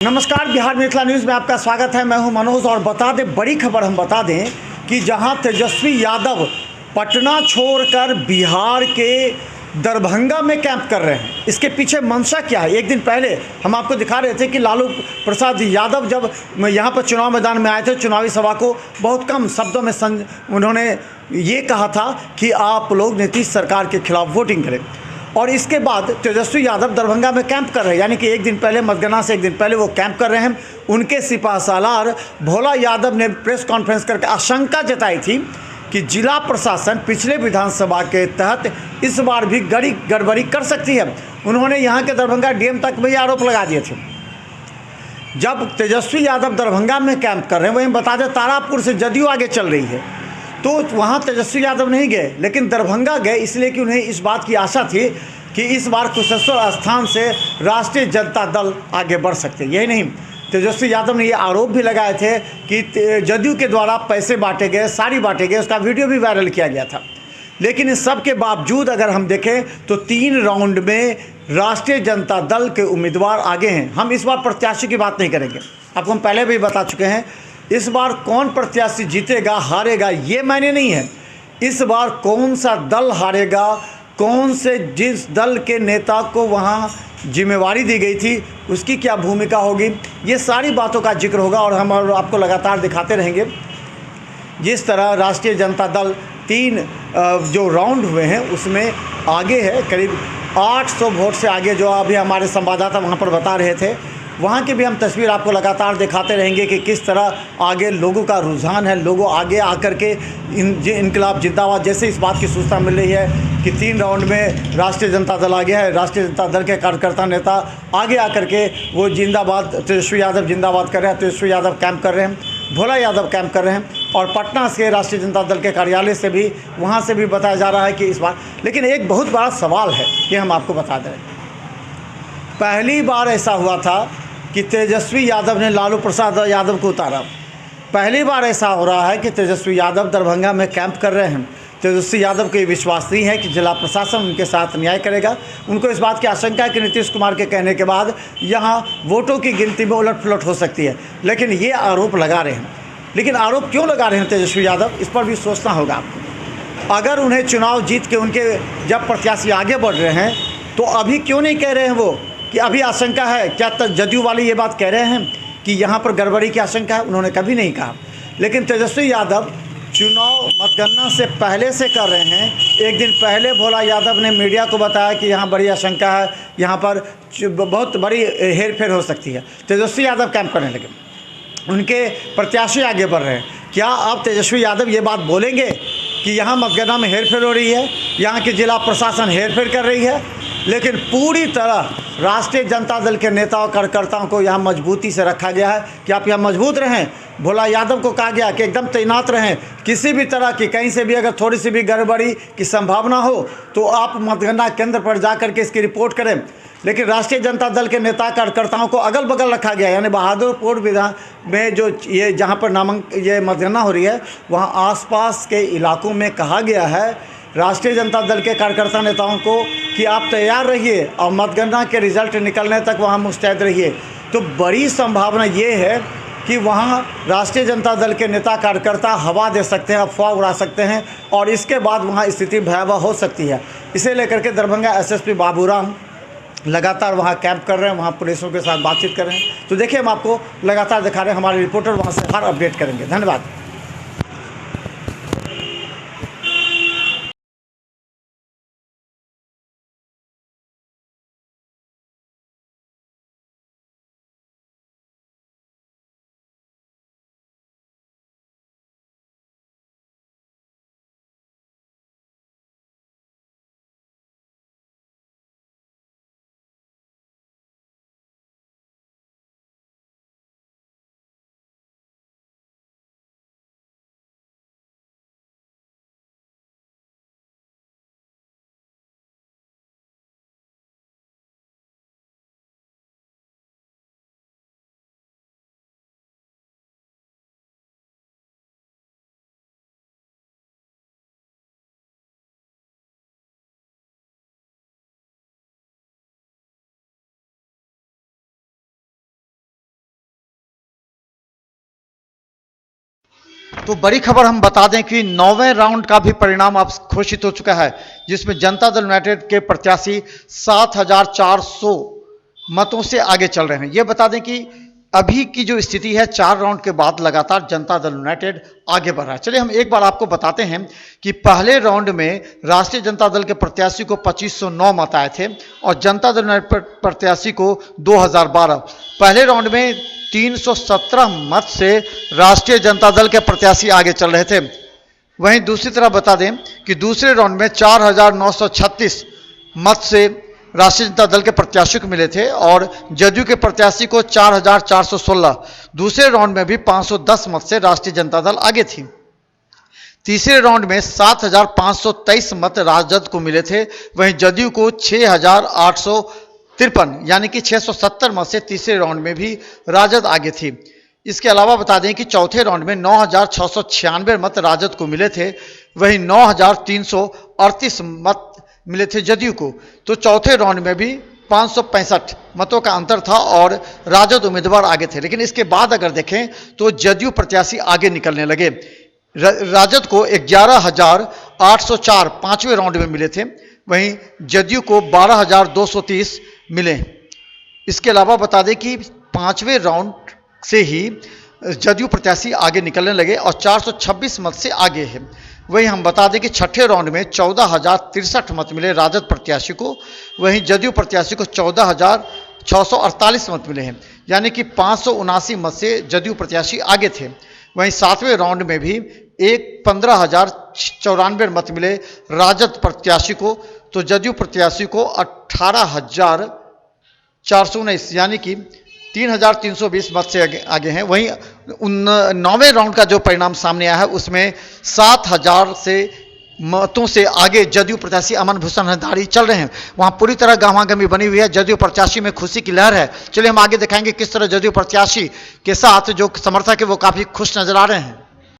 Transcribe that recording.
नमस्कार, बिहार मिथिला न्यूज़ में आपका स्वागत है। मैं हूं मनोज और बता दें, बड़ी खबर हम बता दें कि जहां तेजस्वी यादव पटना छोड़कर बिहार के दरभंगा में कैंप कर रहे हैं, इसके पीछे मंशा क्या है। एक दिन पहले हम आपको दिखा रहे थे कि लालू प्रसाद यादव जब यहां पर चुनाव मैदान में आए थे, चुनावी सभा को बहुत कम शब्दों में उन्होंने ये कहा था कि आप लोग नीतीश सरकार के खिलाफ वोटिंग करें। और इसके बाद तेजस्वी यादव दरभंगा में कैंप कर रहे हैं, यानी कि एक दिन पहले, मतगणना से एक दिन पहले वो कैंप कर रहे हैं। उनके सिपह सालार भोला यादव ने प्रेस कॉन्फ्रेंस करके आशंका जताई थी कि जिला प्रशासन पिछले विधानसभा के तहत इस बार भी गड़बड़ी कर सकती है। उन्होंने यहाँ के दरभंगा डीएम तक भी आरोप लगा दिए थे। जब तेजस्वी यादव दरभंगा में कैंप कर रहे हैं, वहीं बता दें तारापुर से जदयू आगे चल रही है, तो वहाँ तेजस्वी यादव नहीं गए, लेकिन दरभंगा गए, इसलिए कि उन्हें इस बात की आशा थी कि इस बार कुशेश्वर स्थान से राष्ट्रीय जनता दल आगे बढ़ सकते। यही नहीं, तेजस्वी यादव ने ये आरोप भी लगाए थे कि जदयू के द्वारा पैसे बांटे गए, साड़ी बांटे गए, उसका वीडियो भी वायरल किया गया था। लेकिन इस सब के बावजूद अगर हम देखें तो 3 राउंड में राष्ट्रीय जनता दल के उम्मीदवार आगे हैं। हम इस बार प्रत्याशी की बात नहीं करेंगे, आपको हम पहले भी बता चुके हैं। इस बार कौन प्रत्याशी जीतेगा हारेगा ये मायने नहीं है, इस बार कौन सा दल हारेगा, कौन से जिस दल के नेता को वहाँ जिम्मेवारी दी गई थी उसकी क्या भूमिका होगी, ये सारी बातों का जिक्र होगा और हम आपको लगातार दिखाते रहेंगे। जिस तरह राष्ट्रीय जनता दल 3 जो राउंड हुए हैं उसमें आगे है, करीब 800 वोट से आगे, जो अभी हमारे संवाददाता वहाँ पर बता रहे थे। वहाँ की भी हम तस्वीर आपको लगातार दिखाते रहेंगे कि किस तरह आगे लोगों का रुझान है। लोगों आगे आकर के इनकलाब जिंदाबाद, जैसे इस बात की सूचना मिल रही है कि 3 राउंड में राष्ट्रीय जनता दल आ गया है, राष्ट्रीय जनता दल के कार्यकर्ता नेता आगे आकर के वो जिंदाबाद, तेजस्वी यादव जिंदाबाद कर रहे हैं। तेजस्वी यादव कैंप कर रहे हैं, भोला यादव कैंप कर रहे हैं, और पटना से राष्ट्रीय जनता दल के कार्यालय से भी, वहाँ से भी बताया जा रहा है कि इस बार। लेकिन एक बहुत बड़ा सवाल है, ये हम आपको बता दें। पहली बार ऐसा हुआ था कि तेजस्वी यादव ने लालू प्रसाद यादव को उतारा। पहली बार ऐसा हो रहा है कि तेजस्वी यादव दरभंगा में कैंप कर रहे हैं। तेजस्वी यादव को ये विश्वास नहीं है कि जिला प्रशासन उनके साथ न्याय करेगा। उनको इस बात की आशंका है कि नीतीश कुमार के कहने के बाद यहाँ वोटों की गिनती में उलट-पुलट हो सकती है। लेकिन ये आरोप लगा रहे हैं। लेकिन आरोप क्यों लगा रहे हैं तेजस्वी यादव, इस पर भी सोचना होगा आपको। अगर उन्हें चुनाव जीत के उनके जब प्रत्याशी आगे बढ़ रहे हैं, तो अभी क्यों नहीं कह रहे हैं वो कि अभी आशंका है? क्या जदयू वाले ये बात कह रहे हैं कि यहाँ पर गड़बड़ी की आशंका है? उन्होंने कभी नहीं कहा। लेकिन तेजस्वी यादव चुनाव मतगणना से पहले से कर रहे हैं। एक दिन पहले भोला यादव ने मीडिया को बताया कि यहाँ बड़ी आशंका है, यहाँ पर बहुत बड़ी हेरफेर हो सकती है। तेजस्वी यादव कैंप करने लगे, उनके प्रत्याशी आगे बढ़ रहे हैं। क्या अब तेजस्वी यादव ये बात बोलेंगे कि यहाँ मतगणना में हेरफेर हो रही है, यहाँ की जिला प्रशासन हेरफेर कर रही है? लेकिन पूरी तरह राष्ट्रीय जनता दल के नेताओं कार्यकर्ताओं को यहाँ मजबूती से रखा गया है कि आप यहाँ मजबूत रहें। भोला यादव को कहा गया कि एकदम तैनात रहें, किसी भी तरह की कहीं से भी अगर थोड़ी सी भी गड़बड़ी की संभावना हो तो आप मतगणना केंद्र पर जा कर के इसकी रिपोर्ट करें। लेकिन राष्ट्रीय जनता दल के नेता कार्यकर्ताओं को अगल बगल रखा गया, यानी बहादुरपुर विधान में जो ये जहाँ पर ये मतगणना हो रही है, वहाँ आसपास के इलाकों में कहा गया है राष्ट्रीय जनता दल के कार्यकर्ता नेताओं को कि आप तैयार रहिए और मतगणना के रिजल्ट निकलने तक वहाँ मुस्तैद रहिए। तो बड़ी संभावना ये है कि वहाँ राष्ट्रीय जनता दल के नेता कार्यकर्ता हवा दे सकते हैं, अफवाह उड़ा सकते हैं, और इसके बाद वहाँ स्थिति भयावह हो सकती है। इसे लेकर के दरभंगा एसएसपी बाबूराम लगातार वहाँ कैंप कर रहे हैं, वहाँ पुलिसों के साथ बातचीत कर रहे हैं। तो देखिए, हम आपको लगातार दिखा रहे हैं, हमारे रिपोर्टर वहाँ से हर अपडेट करेंगे। धन्यवाद। तो बड़ी खबर हम बता दें कि 9वें राउंड का भी परिणाम अब घोषित हो चुका है, जिसमें जनता दल यूनाइटेड के प्रत्याशी 7,400 मतों से आगे चल रहे हैं। ये बता दें कि अभी की जो स्थिति है, 4 राउंड के बाद लगातार जनता दल यूनाइटेड आगे बढ़ रहा है। चलिए हम एक बार आपको बताते हैं कि पहले राउंड में राष्ट्रीय जनता दल के प्रत्याशी को 2509 मत आए थे और जनता दल यूनाइटेड प्रत्याशी को 2012। पहले राउंड में 317 मत से राष्ट्रीय जनता दल के प्रत्याशी आगे चल रहे थे। वहीं दूसरी तरफ बता दें कि दूसरे राउंड में 4,936 मत से राष्ट्रीय जनता दल के प्रत्याशी को मिले थे और जदयू के प्रत्याशी को 4,416। दूसरे राउंड में भी 510 मत से राष्ट्रीय जनता दल आगे थी। तीसरे राउंड में 7,523 मत राजद को मिले थे, वहीं जदयू को 6,853 यानी कि 670 मत से तीसरे राउंड में भी राजद आगे थी। इसके अलावा बता दें कि चौथे राउंड में 9,696 मत राजद को मिले थे, वहीं 9,338 मत मिले थे जदयू को। तो चौथे राउंड में भी 565 मतों का अंतर था और राजद उम्मीदवार आगे थे। लेकिन इसके बाद अगर देखें तो जदयू प्रत्याशी आगे निकलने लगे। राजद को 11,804 पांचवें राउंड में मिले थे, वहीं जदयू को 12,230 मिले। इसके अलावा बता दें कि पांचवें राउंड से ही जदयू प्रत्याशी आगे निकलने लगे और 426 मत से आगे है। वहीं हम बता दें कि छठे राउंड में 14,063 मत मिले राजद प्रत्याशी को, वहीं जदयू प्रत्याशी को 14,648 मत मिले हैं, यानी कि 579 मत से जदयू प्रत्याशी आगे थे। वहीं सातवें राउंड में भी 15,094 मत मिले राजद प्रत्याशी को, तो जदयू प्रत्याशी को 18,419 यानी कि 3,320 मत से आगे हैं। वहीं 9वें राउंड का जो परिणाम सामने आया है उसमें 7,000 से मतों से आगे जदयू प्रत्याशी अमन भूषण हंसदारी चल रहे हैं। वहां पूरी तरह गहमागहमी बनी हुई है, जदयू प्रत्याशी में खुशी की लहर है। चलिए हम आगे दिखाएंगे किस तरह जदयू प्रत्याशी के साथ जो समर्थक है वो काफी खुश नजर आ रहे हैं।